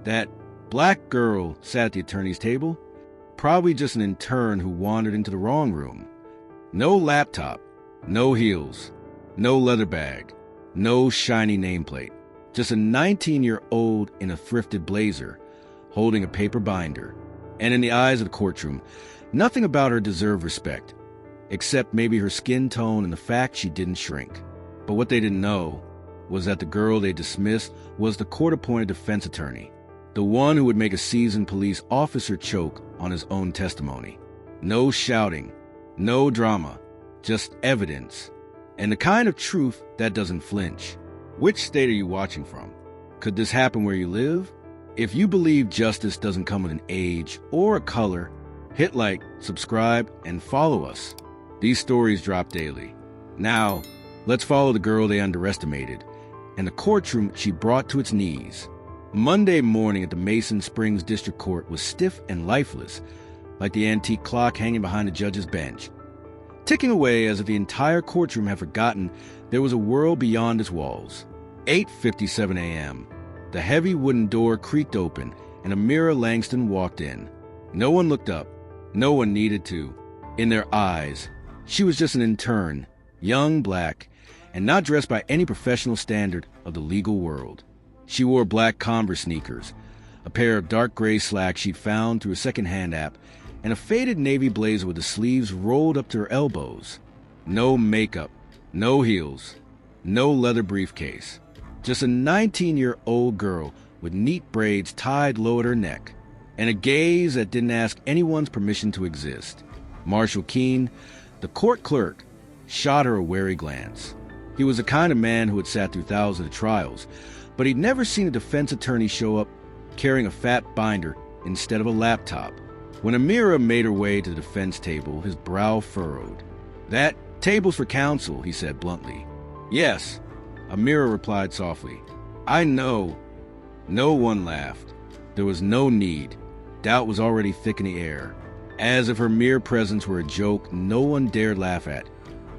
That black girl sat at the attorney's table, probably just an intern who wandered into the wrong room. No laptop, no heels, no leather bag, no shiny nameplate. Just a 19-year-old in a thrifted blazer, holding a paper binder. And in the eyes of the courtroom, nothing about her deserved respect, except maybe her skin tone and the fact she didn't shrink. But what they didn't know was that the girl they dismissed was the court-appointed defense attorney, the one who would make a seasoned police officer choke on his own testimony. No shouting, no drama, just evidence, and the kind of truth that doesn't flinch. Which state are you watching from? Could this happen where you live? If you believe justice doesn't come with an age or a color, hit like, subscribe, and follow us. These stories drop daily. Now, let's follow the girl they underestimated and the courtroom she brought to its knees. Monday morning at the Mason Springs District Court was stiff and lifeless, like the antique clock hanging behind the judge's bench, ticking away as if the entire courtroom had forgotten there was a world beyond its walls. 8:57 a.m. The heavy wooden door creaked open, and Amira Langston walked in. No one looked up. No one needed to. In their eyes, she was just an intern, young, black, and not dressed by any professional standard of the legal world. She wore black Converse sneakers, a pair of dark gray slacks she'd found through a second-hand app, and a faded navy blazer with the sleeves rolled up to her elbows. No makeup, no heels, no leather briefcase. Just a 19-year-old girl with neat braids tied low at her neck, and a gaze that didn't ask anyone's permission to exist. Marshall Keene, the court clerk, shot her a wary glance. He was the kind of man who had sat through thousands of trials, but he'd never seen a defense attorney show up carrying a fat binder instead of a laptop. When Amira made her way to the defense table, his brow furrowed. "That table's for counsel," he said bluntly. "Yes," Amira replied softly. "I know." No one laughed. There was no need. Doubt was already thick in the air. As if her mere presence were a joke no one dared laugh at,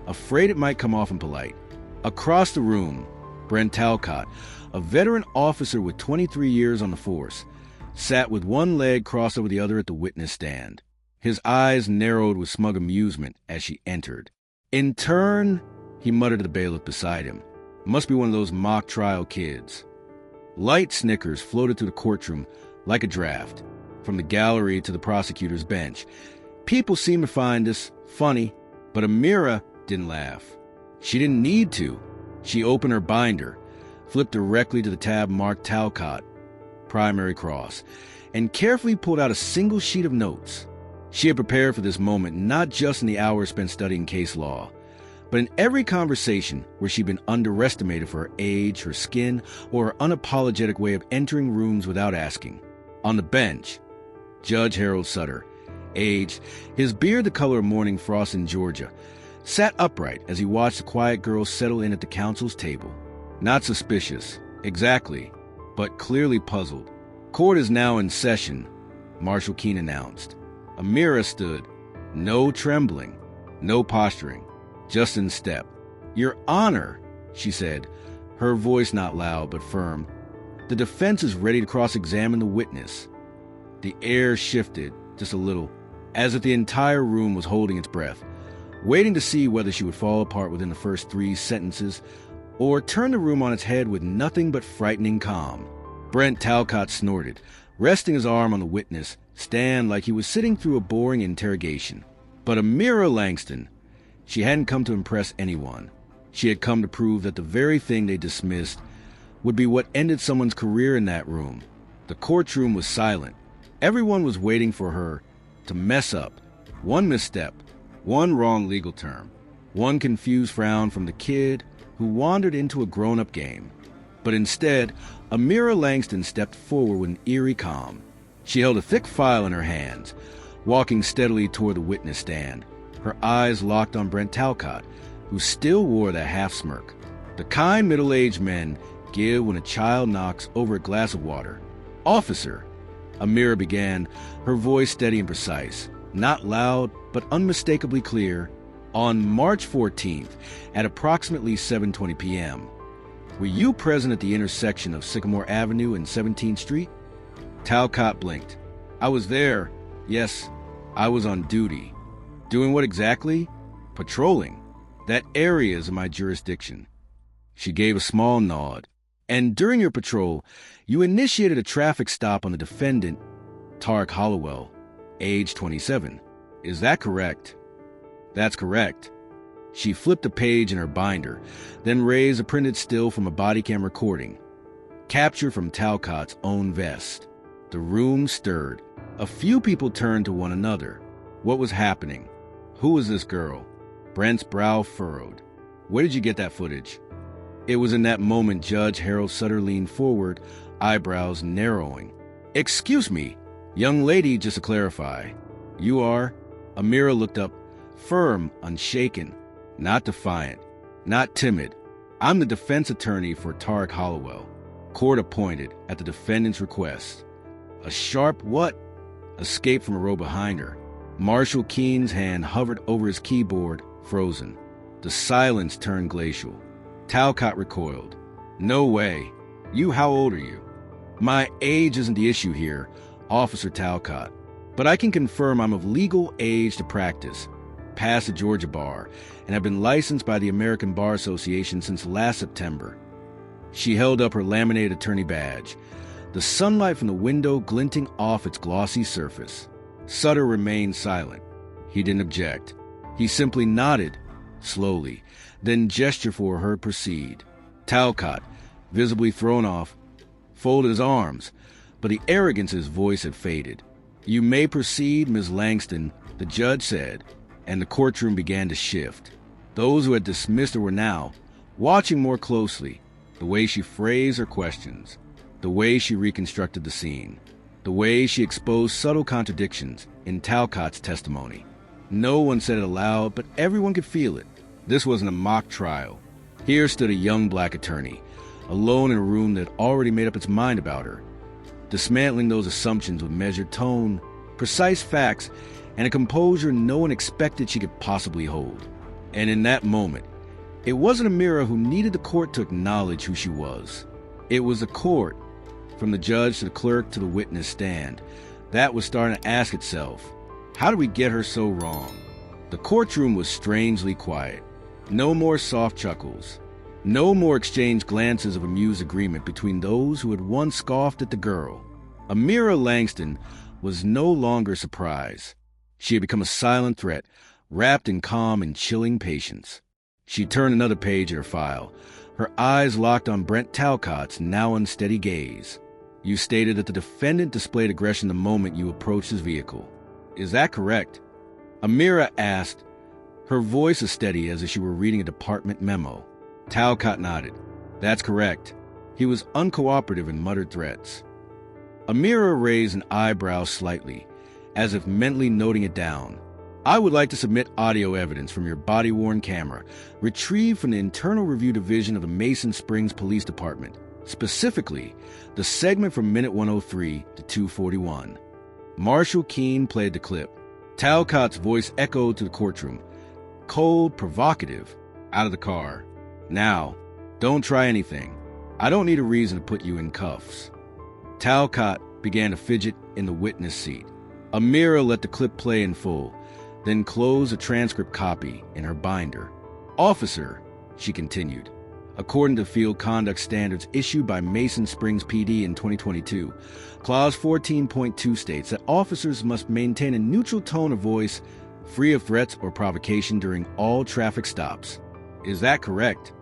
afraid it might come off impolite. Across the room, Brent Talcott, a veteran officer with 23 years on the force, sat with one leg crossed over the other at the witness stand. His eyes narrowed with smug amusement as she entered. "In turn," he muttered to the bailiff beside him. "Must be one of those mock trial kids." Light snickers floated through the courtroom like a draft, from the gallery to the prosecutor's bench. People seemed to find this funny, but Amira didn't laugh. She didn't need to. She opened her binder, flipped directly to the tab marked Talcott, primary cross, and carefully pulled out a single sheet of notes. She had prepared for this moment not just in the hours spent studying case law, but in every conversation where she'd been underestimated for her age, her skin, or her unapologetic way of entering rooms without asking. On the bench, Judge Harold Sutter, aged, his beard the color of morning frost in Georgia, sat upright as he watched the quiet girl settle in at the counsel's table. Not suspicious, exactly, but clearly puzzled. "Court is now in session," Marshall Keene announced. Amira stood, no trembling, no posturing, just in step. "Your Honor," she said, her voice not loud but firm, "the defense is ready to cross-examine the witness." The air shifted just a little, as if the entire room was holding its breath, waiting to see whether she would fall apart within the first 3 sentences or turn the room on its head with nothing but frightening calm. Brent Talcott snorted, resting his arm on the witness stand like he was sitting through a boring interrogation. But Amira Langston, she hadn't come to impress anyone. She had come to prove that the very thing they dismissed would be what ended someone's career in that room. The courtroom was silent. Everyone was waiting for her to mess up. One misstep, one wrong legal term, one confused frown from the kid who wandered into a grown-up game. But instead, Amira Langston stepped forward with an eerie calm. She held a thick file in her hands, walking steadily toward the witness stand, her eyes locked on Brent Talcott, who still wore that half-smirk. The kind middle-aged men give when a child knocks over a glass of water. "Officer," Amira began, her voice steady and precise, not loud but unmistakably clear, "on March 14th at approximately 7:20 p.m., were you present at the intersection of Sycamore Avenue and 17th Street?" Talcott blinked. I was there. Yes, I was on duty. Doing what exactly? Patrolling. That area is in my jurisdiction. She gave a small nod. And during your patrol, you initiated a traffic stop on the defendant, Tarek Hollowell, age 27. Is that correct? That's correct. She flipped a page in her binder, then raised a printed still from a body cam recording. Captured from Talcott's own vest. The room stirred. A few people turned to one another. What was happening? Who was this girl? Brent's brow furrowed. Where did you get that footage? It was in that moment Judge Harold Sutter leaned forward, eyebrows narrowing. Excuse me, young lady, just to clarify. You are? Amira looked up, firm, unshaken, not defiant, not timid. I'm the defense attorney for Tarek Hollowell, court appointed at the defendant's request. A sharp what? Escaped from a row behind her. Marshal Keene's hand hovered over his keyboard, frozen. The silence turned glacial. Talcott recoiled. No way. You, how old are you? My age isn't the issue here, Officer Talcott. But I can confirm I'm of legal age to practice, past the Georgia bar, and have been licensed by the American Bar Association since last September. She held up her laminated attorney badge, the sunlight from the window glinting off its glossy surface. Sutter remained silent. He didn't object. He simply nodded, slowly, then gestured for her to proceed. Talcott, visibly thrown off, folded his arms, but the arrogance in his voice had faded. You may proceed, Ms. Langston, the judge said, and the courtroom began to shift. Those who had dismissed her were now watching more closely, the way she phrased her questions, the way she reconstructed the scene, the way she exposed subtle contradictions in Talcott's testimony. No one said it aloud, but everyone could feel it. This wasn't a mock trial. Here stood a young black attorney, alone in a room that had already made up its mind about her, dismantling those assumptions with measured tone, precise facts, and a composure no one expected she could possibly hold. And in that moment, it wasn't Amira who needed the court to acknowledge who she was. It was the court, from the judge to the clerk to the witness stand, that was starting to ask itself, how did we get her so wrong? The courtroom was strangely quiet. No more soft chuckles. No more exchanged glances of amused agreement between those who had once scoffed at the girl. Amira Langston was no longer surprised. She had become a silent threat, wrapped in calm and chilling patience. She turned another page in her file, her eyes locked on Brent Talcott's now unsteady gaze. You stated that the defendant displayed aggression the moment you approached his vehicle. Is that correct? Amira asked, her voice as steady as if she were reading a department memo. Talcott nodded. That's correct. He was uncooperative and muttered threats. Amira raised an eyebrow slightly, as if mentally noting it down. I would like to submit audio evidence from your body-worn camera, retrieved from the Internal Review Division of the Mason Springs Police Department, specifically the segment from minute 103 to 241. Marshal Keene played the clip. Talcott's voice echoed to the courtroom, cold, provocative, out of the car. Now, don't try anything. I don't need a reason to put you in cuffs. Talcott began to fidget in the witness seat. Amira let the clip play in full, then closed a transcript copy in her binder. Officer, she continued, according to field conduct standards issued by Mason Springs PD in 2022, Clause 14.2 states that officers must maintain a neutral tone of voice, free of threats or provocation during all traffic stops. Is that correct?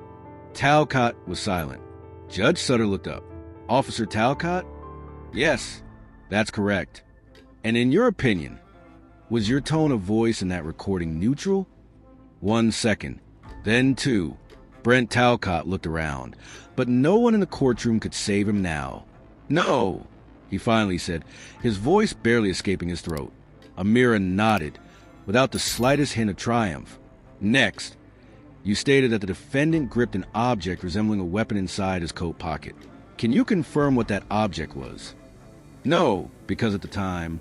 Talcott was silent. Judge Sutter looked up. Officer Talcott? Yes, that's correct. And in your opinion, was your tone of voice in that recording neutral? 1 second, then 2. Brent Talcott looked around, but no one in the courtroom could save him now. No, he finally said, his voice barely escaping his throat. Amira nodded, without the slightest hint of triumph. Next, you stated that the defendant gripped an object resembling a weapon inside his coat pocket. Can you confirm what that object was? No, because at the time...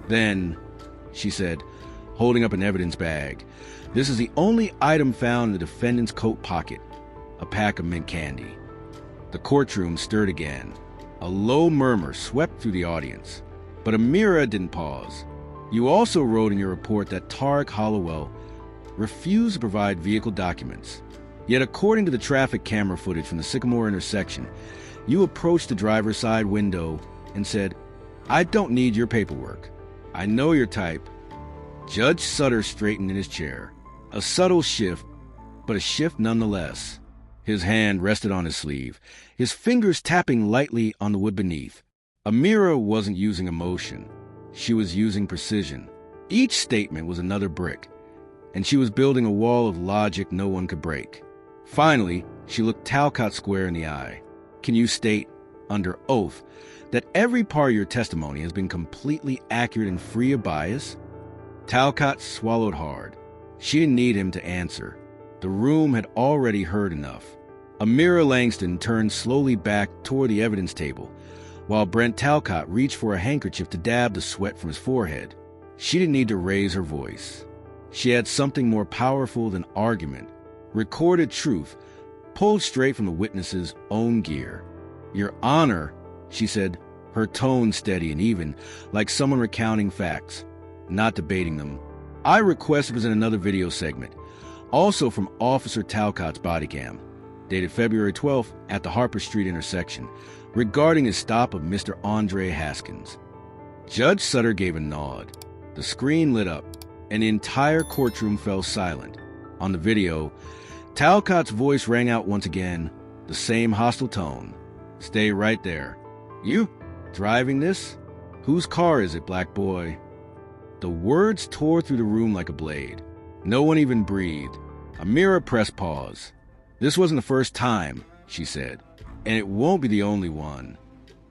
Then, she said, holding up an evidence bag, this is the only item found in the defendant's coat pocket, a pack of mint candy. The courtroom stirred again. A low murmur swept through the audience, but Amira didn't pause. You also wrote in your report that Tarek Hollowell refused to provide vehicle documents. Yet according to the traffic camera footage from the Sycamore intersection, you approached the driver's side window and said, "I don't need your paperwork. I know your type." Judge Sutter straightened in his chair. A subtle shift, but a shift nonetheless. His hand rested on his sleeve, his fingers tapping lightly on the wood beneath. Amira wasn't using emotion. She was using precision. Each statement was another brick, and she was building a wall of logic no one could break. Finally, she looked Talcott square in the eye. "Can you state, under oath, that every part of your testimony has been completely accurate and free of bias?" Talcott swallowed hard. She didn't need him to answer. The room had already heard enough. Amira Langston turned slowly back toward the evidence table, while Brent Talcott reached for a handkerchief to dab the sweat from his forehead. She didn't need to raise her voice. She had something more powerful than argument, recorded truth, pulled straight from the witness's own gear. "Your Honor," she said, her tone steady and even, like someone recounting facts, not debating them. "I request to present another video segment, also from Officer Talcott's body cam, dated February 12th at the Harper Street intersection, regarding his stop of Mr. Andre Haskins." Judge Sutter gave a nod. The screen lit up, and the entire courtroom fell silent. On the video, Talcott's voice rang out once again, the same hostile tone. "Stay right there. You driving this? Whose car is it, black boy?" The words tore through the room like a blade. No one even breathed. Amira pressed pause. "This wasn't the first time," she said, "and it won't be the only one."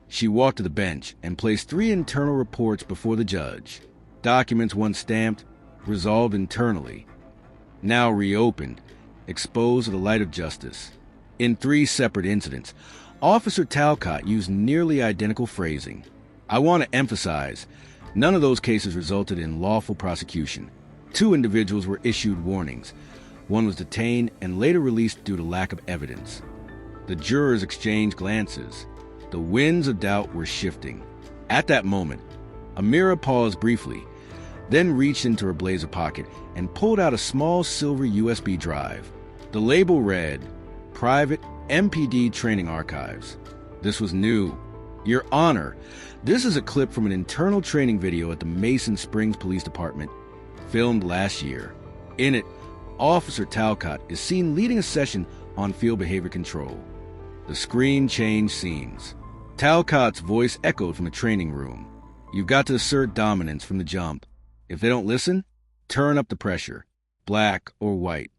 She walked to the bench and placed 3 internal reports before the judge. Documents once stamped, resolved internally, now reopened, exposed to the light of justice. In 3 separate incidents, Officer Talcott used nearly identical phrasing. I want to emphasize, none of those cases resulted in lawful prosecution. 2 individuals were issued warnings. One was detained and later released due to lack of evidence. The jurors exchanged glances. The winds of doubt were shifting. At that moment, Amira paused briefly, then reached into her blazer pocket and pulled out a small silver USB drive. The label read, "Private MPD Training Archives." This was new. "Your Honor, this is a clip from an internal training video at the Mason Springs Police Department, filmed last year. In it, Officer Talcott is seen leading a session on field behavior control." The screen changed scenes. Talcott's voice echoed from the training room. "You've got to assert dominance from the jump. If they don't listen, turn up the pressure. Black or white.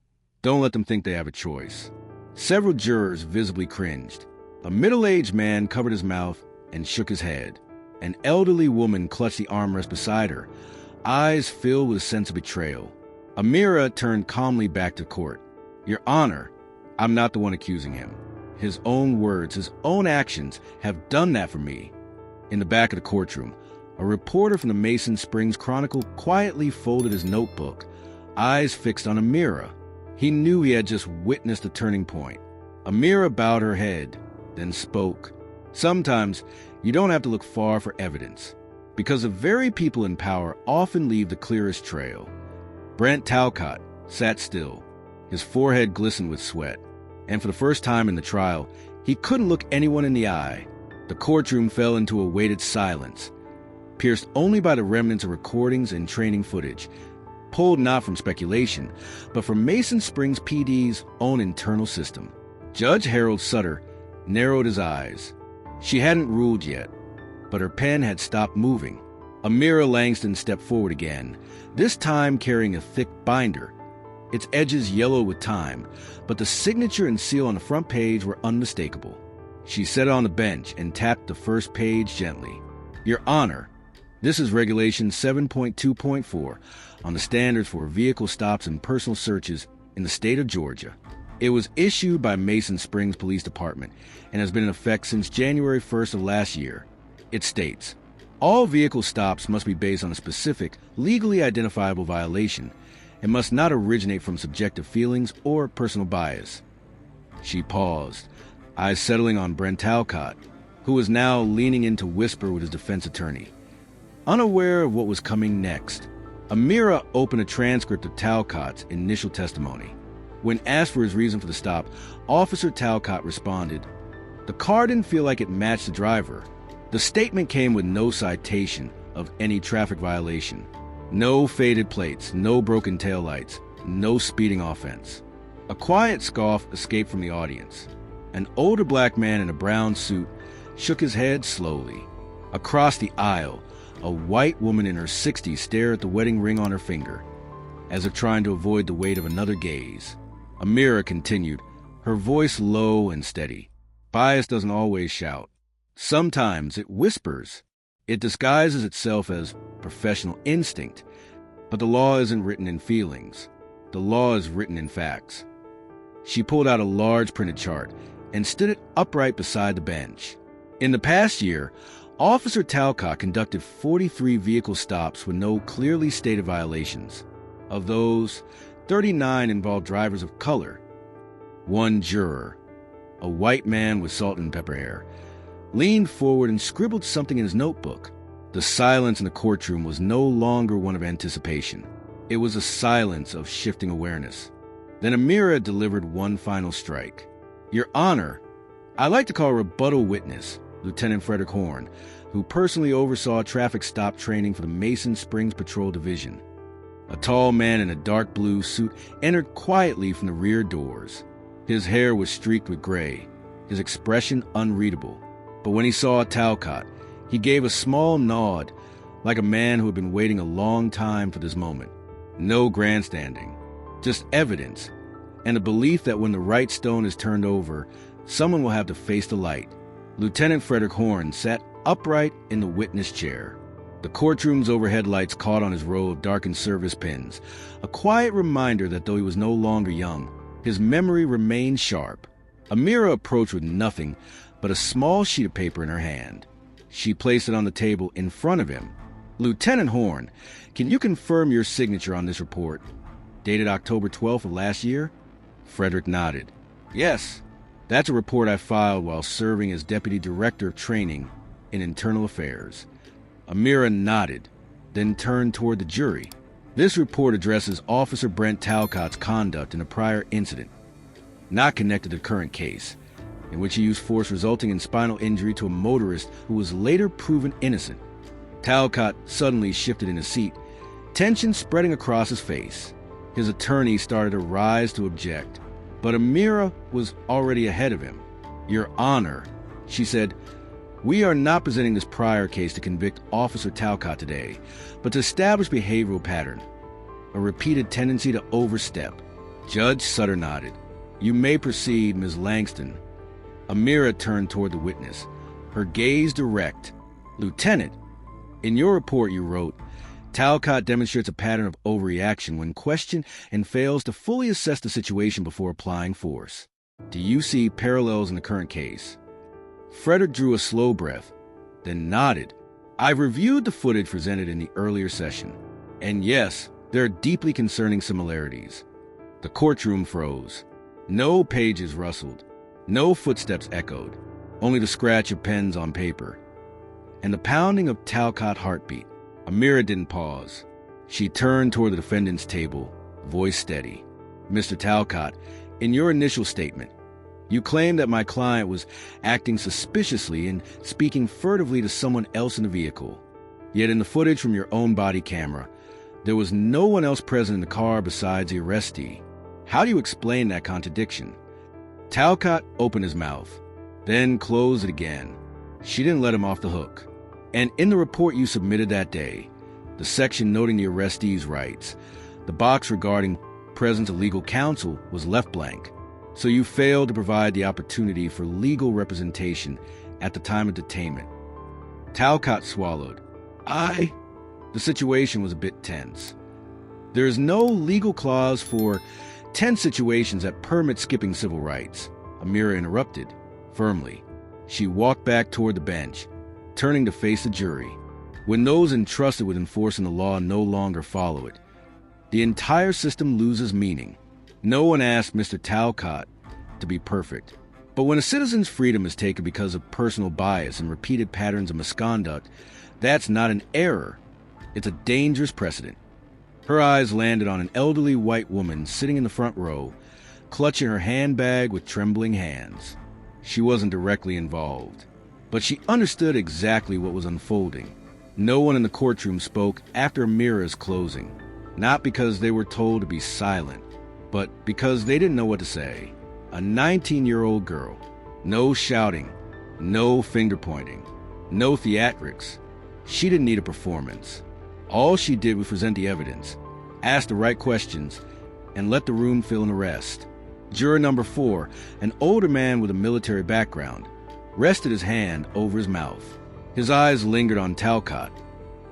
Don't let them think they have a choice." Several jurors visibly cringed. A middle-aged man covered his mouth and shook his head. An elderly woman clutched the armrest beside her, eyes filled with a sense of betrayal. Amira turned calmly back to court. "Your Honor, I'm not the one accusing him. His own words, his own actions have done that for me." In the back of the courtroom, a reporter from the Mason Springs Chronicle quietly folded his notebook, eyes fixed on Amira. He knew he had just witnessed a turning point. Amira bowed her head, then spoke. "Sometimes you don't have to look far for evidence, because the very people in power often leave the clearest trail." Brent Talcott sat still. His forehead glistened with sweat, and for the first time in the trial, he couldn't look anyone in the eye. The courtroom fell into a weighted silence, pierced only by the remnants of recordings and training footage, pulled not from speculation, but from Mason Springs PD's own internal system. Judge Harold Sutter narrowed his eyes. She hadn't ruled yet, but her pen had stopped moving. Amira Langston stepped forward again, this time carrying a thick binder. Its edges yellowed with time, but the signature and seal on the front page were unmistakable. She set it on the bench and tapped the first page gently. "Your Honor, this is Regulation 7.2.4 on the standards for vehicle stops and personal searches in the state of Georgia. It was issued by Mason Springs Police Department and has been in effect since January 1st of last year. It states, all vehicle stops must be based on a specific, legally identifiable violation and must not originate from subjective feelings or personal bias." She paused, eyes settling on Brent Talcott, who was now leaning in to whisper with his defense attorney. Unaware of what was coming next, Amira opened a transcript of Talcott's initial testimony. When asked for his reason for the stop, Officer Talcott responded, "The car didn't feel like it matched the driver." The statement came with no citation of any traffic violation. No faded plates, no broken taillights, no speeding offense. A quiet scoff escaped from the audience. An older black man in a brown suit shook his head slowly. Across the aisle, a white woman in her 60s stared at the wedding ring on her finger, as if trying to avoid the weight of another gaze. Amira continued, her voice low and steady. Bias doesn't always shout. Sometimes it whispers. It disguises itself as professional instinct. But the law isn't written in feelings. The law is written in facts. She pulled out a large printed chart and stood it upright beside the bench. In the past year, Officer Talcott conducted 43 vehicle stops with no clearly stated violations. Of those, 39 involved drivers of color. One juror, a white man with salt and pepper hair, leaned forward and scribbled something in his notebook. The silence in the courtroom was no longer one of anticipation. It was a silence of shifting awareness. Then Amira delivered one final strike. "Your Honor, I'd like to call a rebuttal witness, Lieutenant Frederick Horn, who personally oversaw traffic stop training for the Mason Springs Patrol Division." A tall man in a dark blue suit entered quietly from the rear doors. His hair was streaked with gray, his expression unreadable. But when he saw Talcott, he gave a small nod, like a man who had been waiting a long time for this moment. No grandstanding, just evidence, and a belief that when the right stone is turned over, someone will have to face the light. Lieutenant Frederick Horn sat upright in the witness chair. The courtroom's overhead lights caught on his row of darkened service pins, a quiet reminder that though he was no longer young, his memory remained sharp. Amira approached with nothing but a small sheet of paper in her hand. She placed it on the table in front of him. "Lieutenant Horn, can you confirm your signature on this report, dated October 12th of last year?" Frederick nodded. "Yes, that's a report I filed while serving as Deputy Director of Training in Internal Affairs." Amira nodded, then turned toward the jury. "This report addresses Officer Brent Talcott's conduct in a prior incident, not connected to the current case, in which he used force resulting in spinal injury to a motorist who was later proven innocent." Talcott suddenly shifted in his seat, tension spreading across his face. His attorney started to rise to object, but Amira was already ahead of him. "Your Honor," she said, "we are not presenting this prior case to convict Officer Talcott today, but to establish behavioral pattern, a repeated tendency to overstep." Judge Sutter nodded. "You may proceed, Ms. Langston." Amira turned toward the witness, her gaze direct. "Lieutenant, in your report you wrote, Talcott demonstrates a pattern of overreaction when questioned and fails to fully assess the situation before applying force. Do you see parallels in the current case?" Frederick drew a slow breath, then nodded. "I've reviewed the footage presented in the earlier session, and yes, there are deeply concerning similarities." The courtroom froze. No pages rustled. No footsteps echoed. Only the scratch of pens on paper. And the pounding of Talcott heartbeat. Amira didn't pause. She turned toward the defendant's table, voice steady. "Mr. Talcott, in your initial statement, you claimed that my client was acting suspiciously and speaking furtively to someone else in the vehicle. Yet in the footage from your own body camera, there was no one else present in the car besides the arrestee. How do you explain that contradiction?" Talcott opened his mouth, then closed it again. She didn't let him off the hook. "And in the report you submitted that day, the section noting the arrestee's rights, the box regarding presence of legal counsel was left blank. So you failed to provide the opportunity for legal representation at the time of detainment." Talcott swallowed. The situation was a bit tense. "There is no legal clause for tense situations that permit skipping civil rights," Amira interrupted, firmly. She walked back toward the bench, turning to face the jury. When those entrusted with enforcing the law no longer follow it, the entire system loses meaning. No one asked Mr. Talcott to be perfect. But when a citizen's freedom is taken because of personal bias and repeated patterns of misconduct, that's not an error. It's a dangerous precedent. Her eyes landed on an elderly white woman sitting in the front row, clutching her handbag with trembling hands. She wasn't directly involved, but she understood exactly what was unfolding. No one in the courtroom spoke after Amira's closing, not because they were told to be silent, but because they didn't know what to say. A 19-year-old girl. No shouting, no finger-pointing, no theatrics. She didn't need a performance. All she did was present the evidence, ask the right questions, and let the room fill in the rest. Juror number 4, an older man with a military background, rested his hand over his mouth. His eyes lingered on Talcott,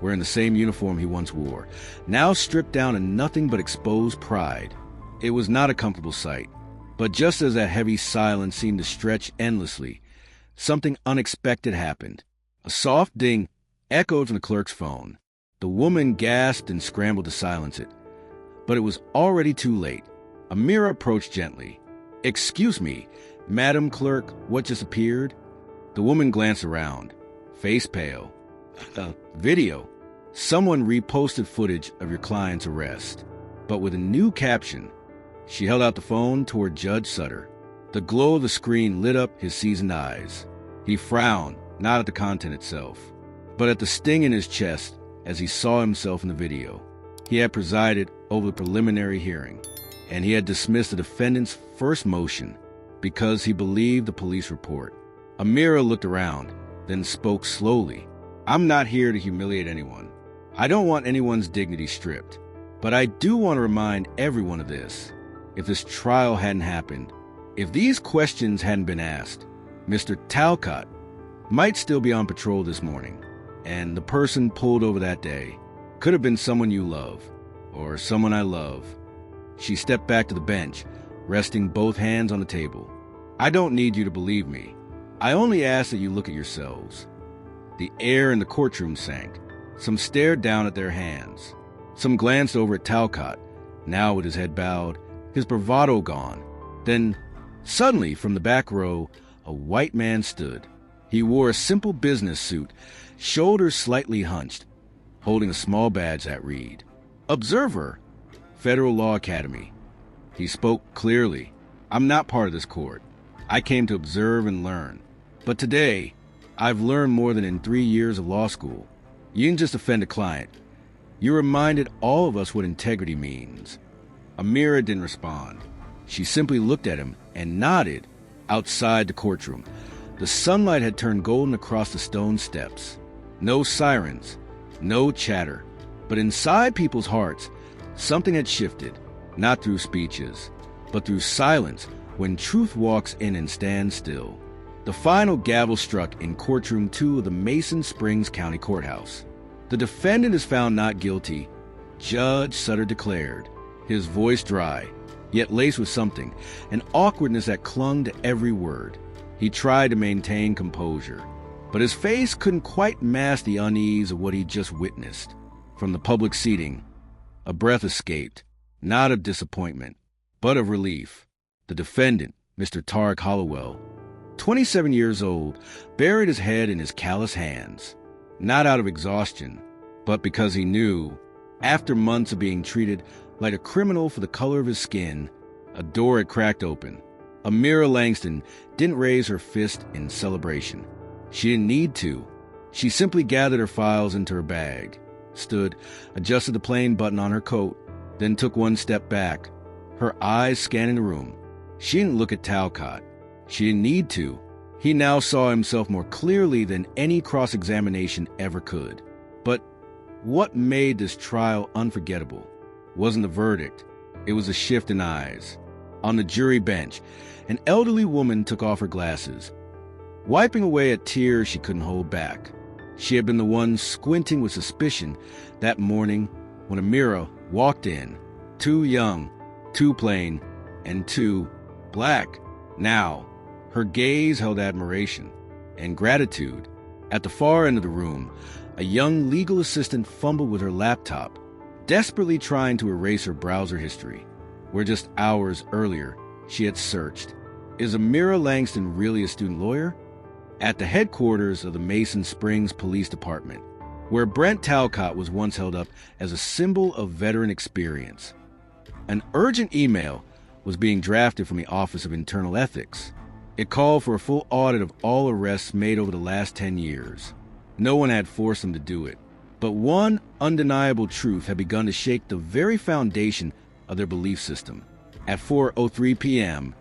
wearing the same uniform he once wore, now stripped down to nothing but exposed pride. It was not a comfortable sight, but just as that heavy silence seemed to stretch endlessly, something unexpected happened. A soft ding echoed from the clerk's phone. The woman gasped and scrambled to silence it, but it was already too late. Amira approached gently. "Excuse me, Madam Clerk, what just appeared?" The woman glanced around, face pale. Video. Someone reposted footage of your client's arrest, but with a new caption. She held out the phone toward Judge Sutter. The glow of the screen lit up his seasoned eyes. He frowned, not at the content itself, but at the sting in his chest as he saw himself in the video. He had presided over the preliminary hearing, and he had dismissed the defendant's first motion because he believed the police report. Amira looked around, then spoke slowly. "I'm not here to humiliate anyone. I don't want anyone's dignity stripped, but I do want to remind everyone of this. If this trial hadn't happened, if these questions hadn't been asked, Mr. Talcott might still be on patrol this morning, and the person pulled over that day could have been someone you love, or someone I love." She stepped back to the bench, resting both hands on the table. "I don't need you to believe me. I only ask that you look at yourselves." The air in the courtroom sank. Some stared down at their hands. Some glanced over at Talcott, now with his head bowed, his bravado gone. Then, suddenly, from the back row, a white man stood. He wore a simple business suit, shoulders slightly hunched, holding a small badge that read, "Observer, Federal Law Academy." He spoke clearly. "I'm not part of this court. I came to observe and learn. But today, I've learned more than in 3 years of law school. You didn't just offend a client. You reminded all of us what integrity means." Amira didn't respond. She simply looked at him and nodded. Outside the courtroom, the sunlight had turned golden across the stone steps. No sirens, no chatter. But inside people's hearts, something had shifted, not through speeches, but through silence when truth walks in and stands still. The final gavel struck in Courtroom 2 of the Mason Springs County Courthouse. "The defendant is found not guilty," Judge Sutter declared, his voice dry, yet laced with something, an awkwardness that clung to every word. He tried to maintain composure, but his face couldn't quite mask the unease of what he'd just witnessed. From the public seating, a breath escaped, not of disappointment, but of relief. The defendant, Mr. Tarek Hollowell, 27 years old, buried his head in his callous hands, not out of exhaustion, but because he knew, after months of being treated like a criminal for the color of his skin, a door had cracked open. Amira Langston didn't raise her fist in celebration. She didn't need to. She simply gathered her files into her bag, stood, adjusted the plain button on her coat, then took one step back, her eyes scanning the room. She didn't look at Talcott. She didn't need to. He now saw himself more clearly than any cross-examination ever could. But what made this trial unforgettable wasn't the verdict. It was a shift in eyes. On the jury bench, an elderly woman took off her glasses, wiping away a tear she couldn't hold back. She had been the one squinting with suspicion that morning when Amira walked in, too young, too plain, and too black. Now, her gaze held admiration and gratitude. At the far end of the room, a young legal assistant fumbled with her laptop, desperately trying to erase her browser history, where just hours earlier she had searched. Is Amira Langston really a student lawyer? At the headquarters of the Mason Springs Police Department, where Brent Talcott was once held up as a symbol of veteran experience, an urgent email was being drafted from the Office of Internal Ethics. It called for a full audit of all arrests made over the last 10 years. No one had forced them to do it, but one undeniable truth had begun to shake the very foundation of their belief system. At 4:03 p.m.,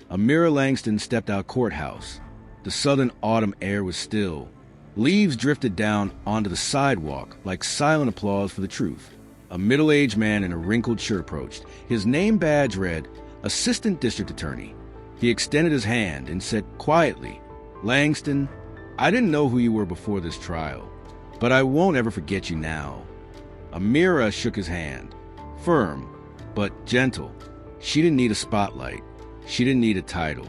Amira Langston stepped out courthouse. The southern autumn air was still. Leaves drifted down onto the sidewalk like silent applause for the truth. A middle-aged man in a wrinkled shirt approached. His name badge read, Assistant District Attorney. He extended his hand and said quietly, Langston, I didn't know who you were before this trial, but I won't ever forget you now. Amira shook his hand, firm, but gentle. She didn't need a spotlight. She didn't need a title.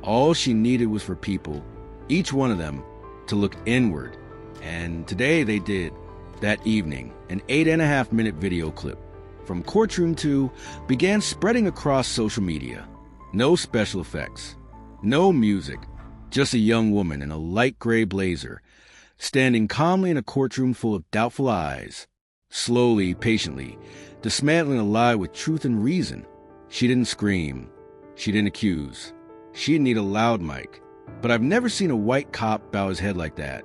All she needed was for people, each one of them, to look inward. And today they did. That evening, an 8.5-minute video clip from Courtroom 2 began spreading across social media. No special effects, no music, just a young woman in a light gray blazer, standing calmly in a courtroom full of doubtful eyes, slowly, patiently, dismantling a lie with truth and reason. She didn't scream. She didn't accuse. She didn't need a loud mic. But I've never seen a white cop bow his head like that.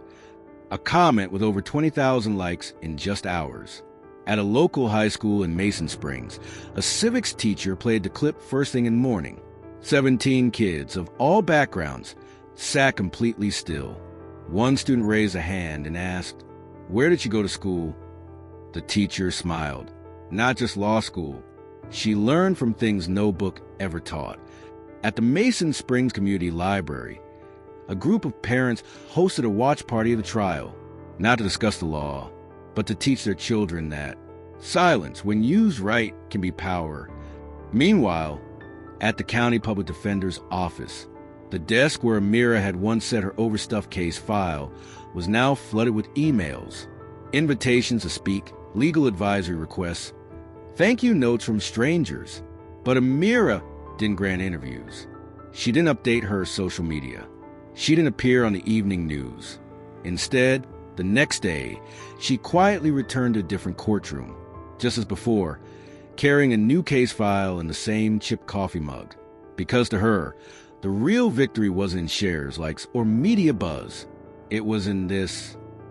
A comment with over 20,000 likes in just hours. At a local high school in Mason Springs, a civics teacher played the clip first thing in the morning. 17 kids of all backgrounds sat completely still. One student raised a hand and asked, "Where did you go to school?" The teacher smiled. Not just law school. She learned from things no book ever taught. At the Mason Springs Community Library, a group of parents hosted a watch party of the trial, not to discuss the law, but to teach their children that silence, when used right, can be power. Meanwhile, at the county public defender's office, the desk where Amira had once set her overstuffed case file was now flooded with emails, invitations to speak, legal advisory requests, thank you notes from strangers. But Amira didn't grant interviews. She didn't update her social media. She didn't appear on the evening news. Instead, the next day, she quietly returned to a different courtroom, just as before, carrying a new case file in the same chipped coffee mug. Because to her, the real victory wasn't in shares, likes, or media buzz. It was in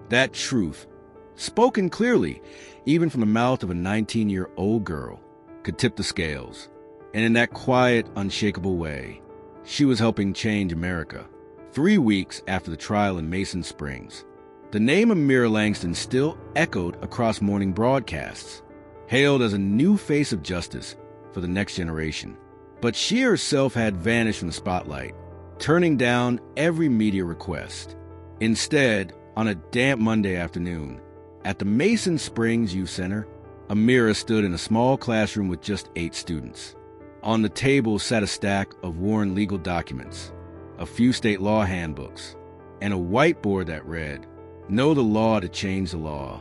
that truth, spoken clearly, even from the mouth of a 19-year-old girl, could tip the scales. And in that quiet, unshakable way, she was helping change America. 3 weeks after the trial in Mason Springs, the name Amira Langston still echoed across morning broadcasts, hailed as a new face of justice for the next generation. But she herself had vanished from the spotlight, turning down every media request. Instead, on a damp Monday afternoon, at the Mason Springs Youth Center, Amira stood in a small classroom with just 8 students. On the table sat a stack of worn legal documents, a few state law handbooks, and a whiteboard that read, "Know the law to change the law."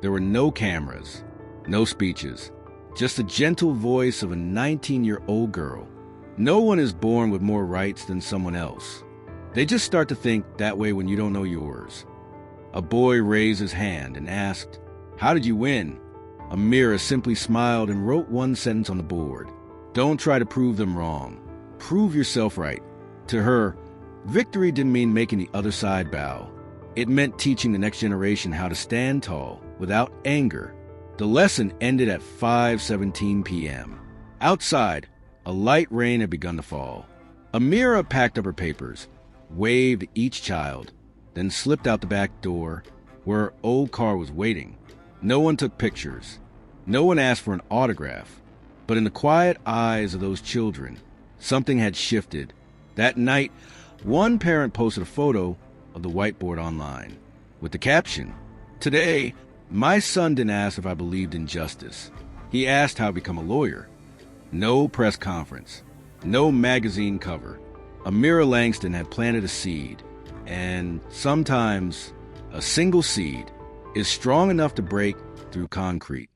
There were no cameras, no speeches, just the gentle voice of a 19-year-old girl. No one is born with more rights than someone else. They just start to think that way when you don't know yours. A boy raised his hand and asked, "How did you win?" Amira simply smiled and wrote one sentence on the board. Don't try to prove them wrong. Prove yourself right. To her, victory didn't mean making the other side bow. It meant teaching the next generation how to stand tall without anger. The lesson ended at 5:17 p.m. Outside, a light rain had begun to fall. Amira packed up her papers, waved at each child, then slipped out the back door where her old car was waiting. No one took pictures. No one asked for an autograph. But in the quiet eyes of those children, something had shifted. That night, one parent posted a photo of the whiteboard online with the caption, "Today, my son didn't ask if I believed in justice. He asked how to become a lawyer." No press conference, no magazine cover. Amira Langston had planted a seed, and sometimes a single seed is strong enough to break through concrete.